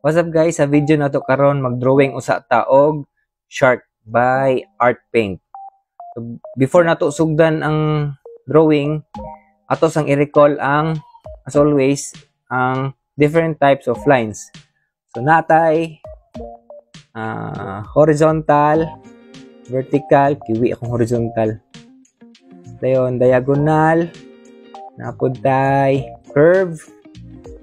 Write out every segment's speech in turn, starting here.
What's up guys, sa video na to karon mag-drawing usa ta og shark by Art Paint. So, before nato sugdan ang drawing, ato sang i-recall ang as always ang different types of lines. So natay horizontal, vertical, kiwi akong horizontal. Dayon diagonal, napod tay curve.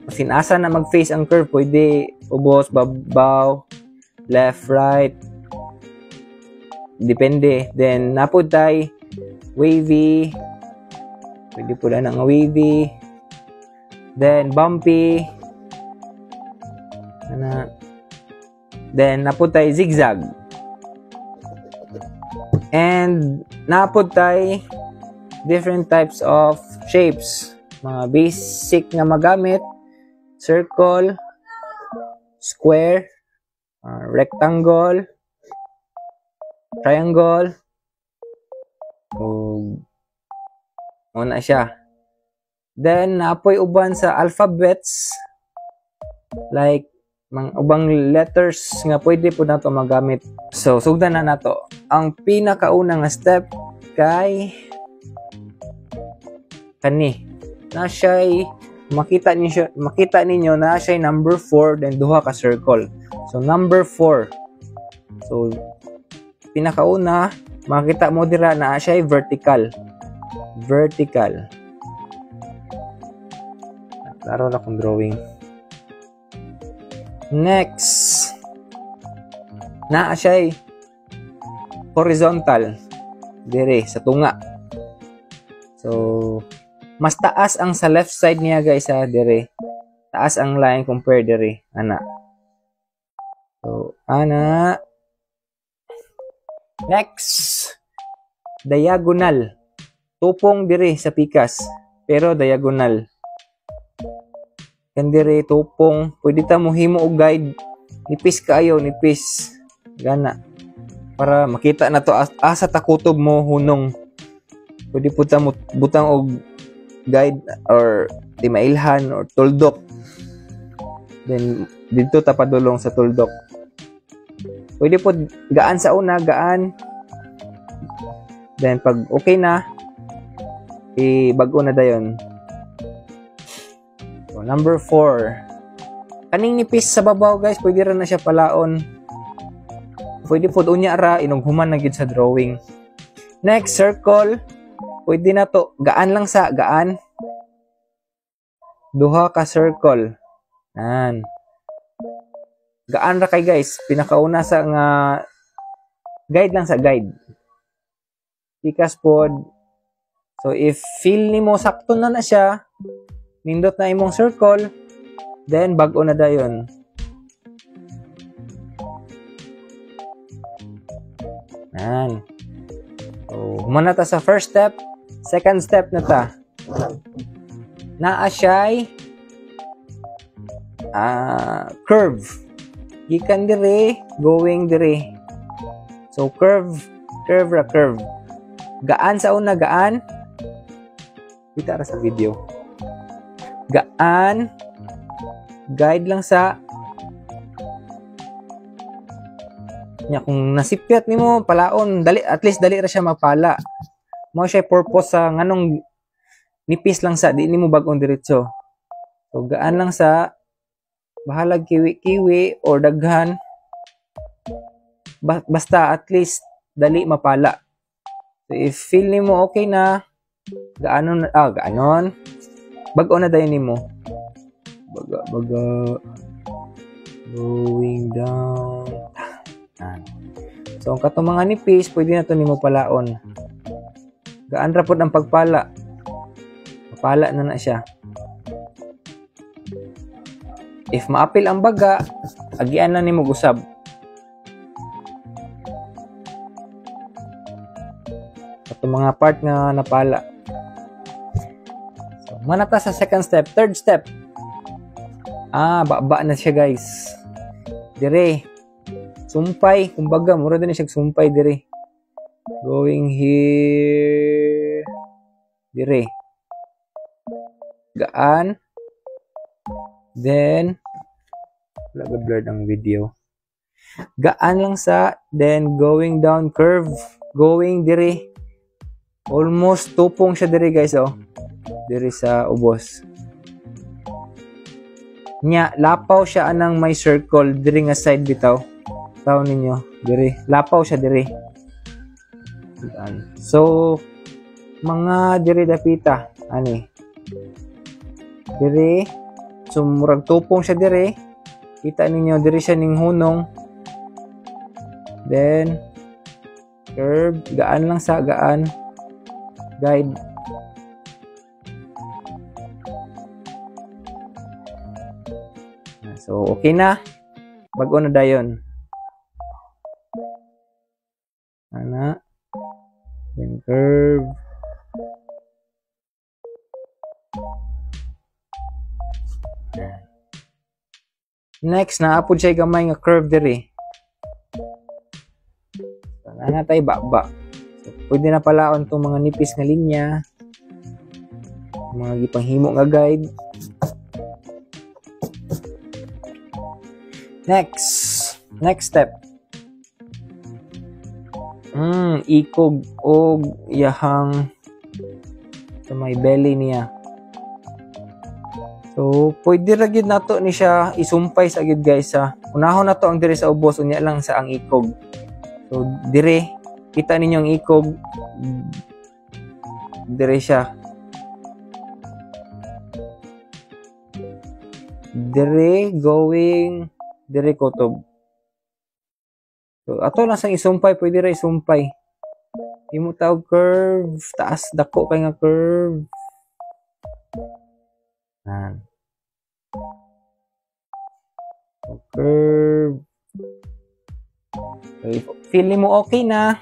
Masin asa na mag-face ang curve, pwede ubos, babaw, left, right, depende. Then napod tay wavy, pwede pula na nga wavy. Then bumpy, then napod tay zigzag, and napod tay different types of shapes, mga basic nga magamit: circle, square, rectangle, triangle. Una siya. Then napoy uban sa alphabets, like mga ubang letters nga pwede po nato magamit. So sugdan na nato. Ang pinakauna nga step kay kani na siya'y makita ninyo na siya number 4, then duha ka circle. So number 4. So pinakauna makita mo dira na siya vertical. Klaro na kung drawing. Next, na siya horizontal dire sa tunga. So mas taas ang sa left side niya guys dire. Taas ang line compare dire ana. So ana. Next, diagonal. Tupong dire sa pikas pero diagonal. Kan dire tupong, pwede ta mo himo og guide. Nipis kaayo, nipis. Gana. Para makita na to asa ta kutob mo hunong. Pwede po ta mo butang og guide or timailhan or tuldok. Then dito ta padulong sa tuldok. Pwede po gaan sa una, gaan. Then pag okay na, bag-o na dayon. So number 4. Kaning nipis sa babaw guys, pwede ra na siya palaon. Pwede po unya ra inughuman na gid sa drawing. Next, circle. Pwede na to, gaan lang sa gaan. Duha ka circle. Yan. Gaan ra kay guys. Pinakauna sa nga guide lang sa guide. Pikas pod. So if feel nimo sakto na siya, nindot na imong circle, then bag-o na dayon. Yan. So humana ta sa first step. Second step na ta. Naa siya'y curve. Gikan dire, going dire. So curve. Gaan sa una, gaan. Kita ra sa video. Gaan. Guide lang sa nya kung nasipyat nimo palaon, dali at least dali ra siya mapala. Mao siya purpose sa nganong nipis lang sa di nimo bag-on diretso. So gaan lang sa bahalag kiwi or daghan. Basta at least dali mapala. So if feel nimo okay na, gaanon bag-on na dayon nimo. Baga going down. So ang katong mga nipis pwede na to nimo palaon. Gaan ra pod ang pagpala. Mapala na siya. If maapil ang baga, agian na nimo gusab. Katong mga part nga napala. So manata sa second step, third step. Baba na siya guys. Dire. Sumpay, kumbaga mura din siya sumpay dire. Going here. Dire. Gaan. Then Wala ba blurred ang video? Gaan lang sa, then going down curve, going dire. Almost tupong siya dire guys, oh. Dire sa ubos. Nya, lapaw siya anang may circle dire nga side bitaw. Taw ninyo, dire. Lapaw siya dire. So, mga dire dapita, ani. Dire. So, murag tupong siya dire. Kita ninyo, dire siya ning hunong. Then, curve, gaan lang sa gaan. Guide. So, okay na. Bago na dayon. Ana. Then, curve. Next, naapod siya gamay nga curve diri. Ana tay baba. So, pwede na palaon tong mga nipis nga linya. Mga gipanghimo nga guide. Next step. Ikog og yahang sa may belly niya. So, pwede ra gid nato ni siya isumpay sa gid guys ha. Unahon na to ang dire sa ubos unya lang sa ang ikog. So, dire kita ninyo ang ikog dire siya. Dire going dire kutob. So, ato lang sang isumpay, pwede ra isumpay. Imo tawag curve, taas dako kay nga curve. So, curve. Okay. Feel mo okay na.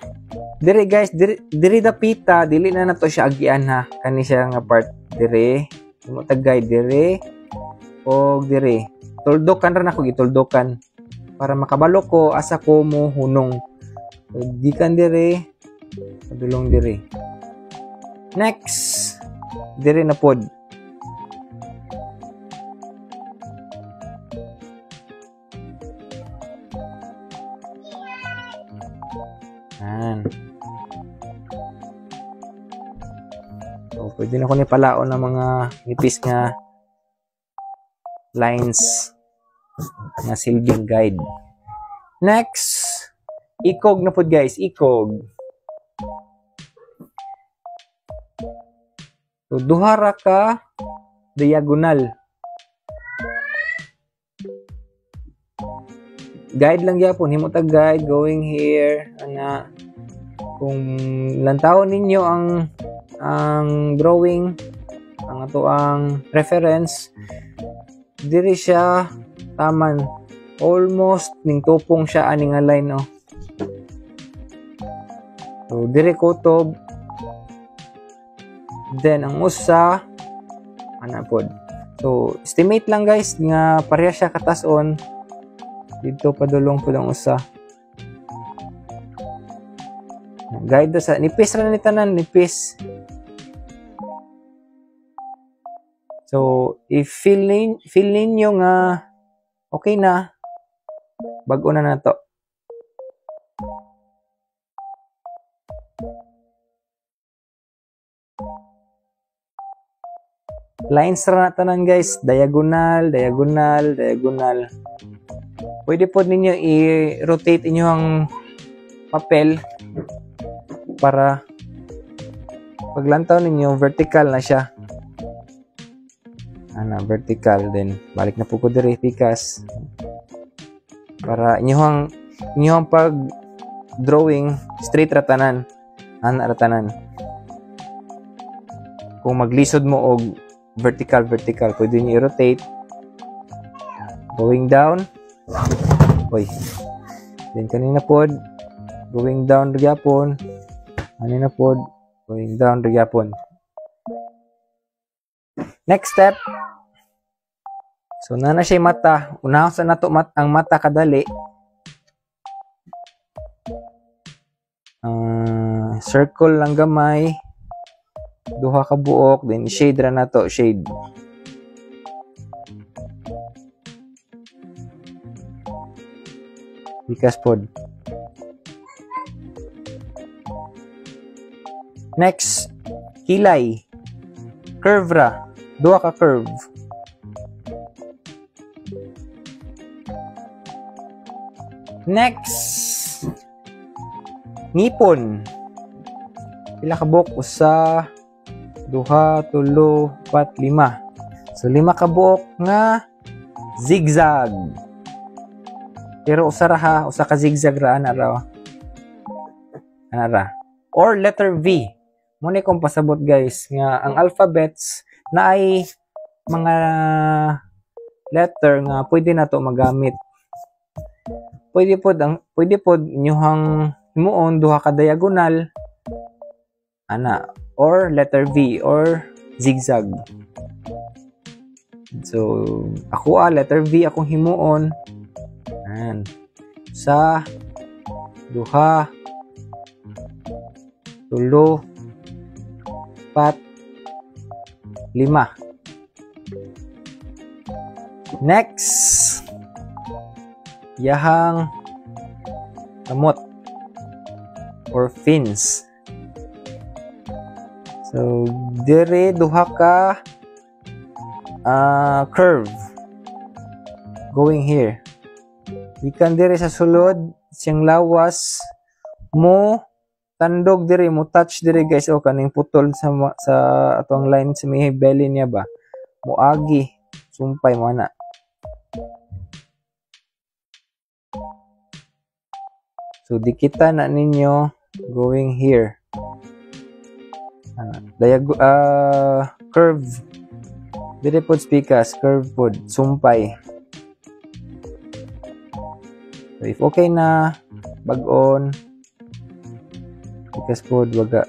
Dire guys, dire dapita, dili na nato siya agian ha. Kani siya nga part dire. Imo tagay dire o dire. Tuldokan ra nako gituldokan para makabalo ko asa ko mo hunong. So, gikan dire, padulong dire. Next, dire na pod. So, pwede na ko ni palaon ng mga nipis nga lines nga silbing guide. Next, ikog na pod guys, ikog. So, duha ra ka diagonal. Guide lang gyapon, himo ta guide going here ana. Kung lantawon ninyo ang drawing, ang ato ang reference, diri siya taman. Almost ning tupong siya ani nga line oh. So diri kutob. Then ang usa ana pod. So estimate lang guys nga pareha siya katason. Dito padulong pod ang usa. Guide sa nipis ra ni tanan, nipis. So if feel ninyo nga okay na, bag-o na nato. Lines ra na tanan guys, diagonal, diagonal, diagonal. Pwede po ninyo i-rotate inyo ang papel para paglantaw ninyo vertical na siya. Ana, vertical, then balik na po ko diri pikas para inyong pag drawing straight ratanan, ana ratanan. Kung maglisod mo og vertical pwede niyo i-rotate going down. Oy, then kanina pod going down gyapon, kanina pod going down gyapon. Next step. So, nana siya mata. Unahon sa nato ang mata kadali. Circle lang gamay. Duha ka buok. Then, shade ra nato. Shade. Pikas pod. Next, kilay. Curve ra. Duha ka curve. Next, ngipon. Pila ka buok? Usa, duha, tulo, pat, lima. So, 5 ka buok nga zigzag. Pero usa ra ha, usa ka zigzag ra ana ra. Ana ra. Or letter V. Muna kong pasabot guys nga ang alphabets na ay mga letter nga pwede na to magamit. Pwede pod inyuhang himuon duha ka diagonal ana or letter V or zigzag. So ako letter V akong himuon. Ayan. Sa duha tulo pat 5. Next, yahang kamot or fins. So dire duha ka curve going here. Ikan dire sa sulod siyang lawas mo tandog dire mo touch dire guys o kaning putol sa atong line sa may belly niya ba mo agi sumpay mo ana. So dikita na ninyo going here. Curve dire pod pikas curve pod sumpay. So if okay na bag-on pikas pod waga.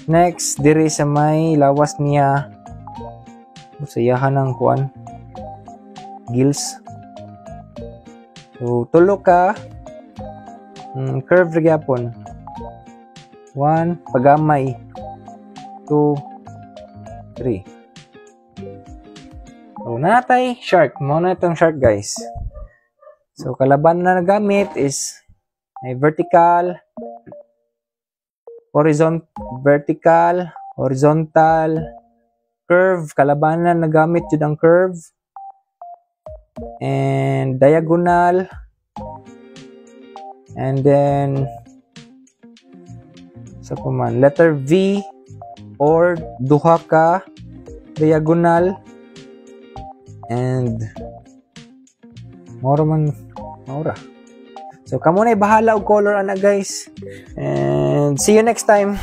Next dire sa may lawas niya usayahan ng kuan gills. So tulo ka curve gyapon. 1 pagamay 2 3. So natay shark mo na itong shark guys. So kalaban na nagamit is ay vertical, horizontal, curve, kalabanan nagamit yun ang curve, and diagonal, and then sa kuman letter V or duha ka diagonal, and maura. So kamo na bahala og color ana guys, and see you next time.